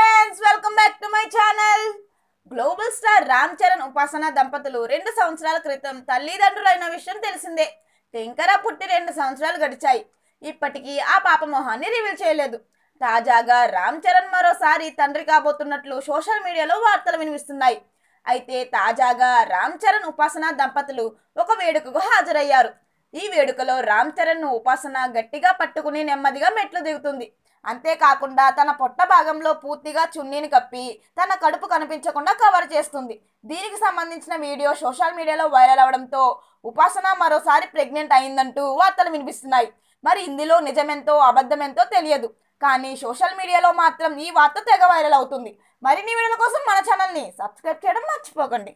Friends, welcome back to my channel. Global star Ram Charan ఉపాసన దంపతులు 2 సంవత్సరాల క్రితం తల్లిదండ్రులైన విషయం తెలిసిందే. టెంకరా పుట్టి 2 సంవత్సరాలు గడిచాయి. ఇప్పటికీ ఆ పాప మొహాన్ని రివీల్ చేయలేదు. తాజాగా రామ్ చరణ్ మరోసారి తండ్రి కాబోతున్నట్లు సోషల్ మీడియాలో వార్తలు వినిపిస్తున్నాయి. అయితే తాజాగా రామ్ చరణ్ ఉపాసన దంపతులు ఒక వేడుకకు హాజరయ్యారు. ఈ వేడుకలో రామ్ చరణ్ ఉపాసన గట్టిగా పట్టుకుని నెమ్మదిగా మెట్లు దిగుతుంది. అంతేకాకుండా తన పొట్ట భాగంలో పూర్తిగా చున్నీని కప్పి తన కడుపు కనిపించకుండా కవర్ చేస్తుంది. దీనికి సంబంధించిన వీడియో సోషల్ మీడియాలో వైరల్ అవడంతో ఉపాసన మరోసారి ప్రెగ్నెంట్ అయిందంటూ వార్తలు వినిపిస్తున్నాయి. మరి ఇందులో నిజమెంతో అబద్ధమెంతో తెలియదు, కానీ సోషల్ మీడియాలో మాత్రం ఈ వార్త తెగ వైరల్ అవుతుంది. మరిన్ని వీడియోల కోసం మన ఛానల్ని సబ్స్క్రైబ్ చేయడం మర్చిపోకండి.